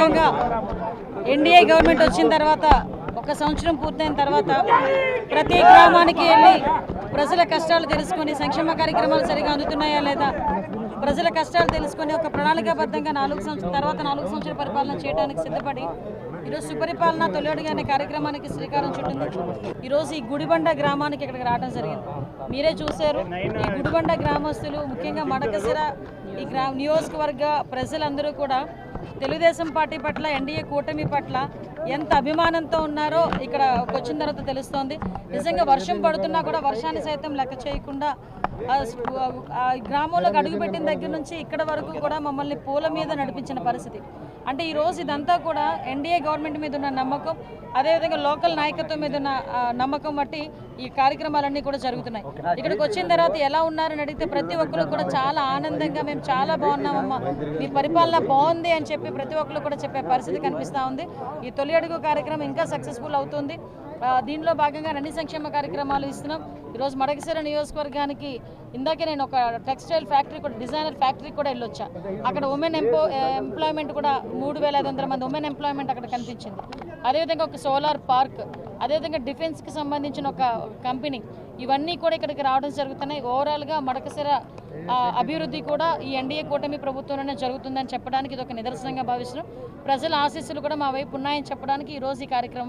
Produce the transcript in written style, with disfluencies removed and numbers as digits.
సందర్భంగా NDA government వచ్చిన తర్వాత ఒక సంవత్సరం పూర్తయిన తర్వాత ప్రతి గ్రామానికి వెళ్ళి ప్రజల కష్టాలు తెలుసుకొని సంక్షేమ కార్యక్రమాలు సరిగా అందుతున్నాయా లేదా ప్రజల కష్టాలు తెలుసుకొని ఒక ప్రణాళికాబద్ధంగా 4 సంవత్సరాల పరిపాలన చేయడానికి సిద్ధపడి ఈరోజు సుపరిపాలన తొలిఅడుగు అనే కార్యక్రమానికి శ్రీకారం చుట్టింది. ఈరోజు ఈ గుడిబండ గ్రామానికి ఇక్కడికి రావడం జరిగింది. మీరే చూశారు, ఈ గుడిబండ గ్రామస్తులు ముఖ్యంగా మడకసిర ఈ నియోజకవర్గ ప్రజలందరూ కూడా తెలుగుదేశం పార్టీ పట్ల ఎన్డీఏ కూటమి పట్ల ఎంత అభిమానంతో ఉన్నారో ఇక్కడ వచ్చిన తర్వాత తెలుస్తోంది. నిజంగా వర్షం పడుతున్నా కూడా వర్షాన్ని సైతం లెక్క చేయకుండా గ్రామంలోకి అడుగుపెట్టిన దగ్గర నుంచి ఇక్కడ వరకు కూడా మమ్మల్ని పూల మీద నడిపించిన పరిస్థితి. అంటే ఈరోజు ఇదంతా కూడా ఎన్డీఏ గవర్నమెంట్ మీద ఉన్న నమ్మకం, అదేవిధంగా లోకల్ నాయకత్వం మీద ఉన్న నమ్మకం బట్టి ఈ కార్యక్రమాలన్నీ కూడా జరుగుతున్నాయి. ఇక్కడికి వచ్చిన తర్వాత ఎలా ఉన్నారని అడిగితే ప్రతి ఒక్కరు కూడా చాలా ఆనందంగా మేము చాలా బాగున్నామమ్మా, మీ పరిపాలన బాగుంది అని చెప్పి ప్రతి ఒక్కరు కూడా చెప్పే పరిస్థితి కనిపిస్తూ ఉంది. ఈ తొలి అడుగు కార్యక్రమం ఇంకా సక్సెస్ఫుల్ అవుతుంది. దీనిలో భాగంగా అన్ని సంక్షేమ కార్యక్రమాలు ఇస్తున్నాం. ఈరోజు మడకసిర నియోజకవర్గానికి ఇందాకే నేను ఒక టెక్స్టైల్ ఫ్యాక్టరీ కూడా డిజైనర్ ఫ్యాక్టరీ కూడా వెళ్ళొచ్చా. అక్కడ ఉమెన్ ఎంప్లాయ్మెంట్ కూడా 3500 మంది ఉమెన్ ఎంప్లాయ్మెంట్ అక్కడ కనిపించింది. అదేవిధంగా ఒక సోలార్ పార్క్, అదేవిధంగా డిఫెన్స్కి సంబంధించిన ఒక కంపెనీ, ఇవన్నీ కూడా ఇక్కడికి రావడం జరుగుతున్నాయి. ఓవరాల్గా మడకసిర అభివృద్ధి కూడా ఈ ఎన్డీఏ కూటమి ప్రభుత్వంలోనే జరుగుతుందని చెప్పడానికి ఇది ఒక నిదర్శనంగా భావిస్తున్నాం. ప్రజల ఆశీస్సులు కూడా మా వైపు ఉన్నాయని చెప్పడానికి ఈరోజు ఈ కార్యక్రమం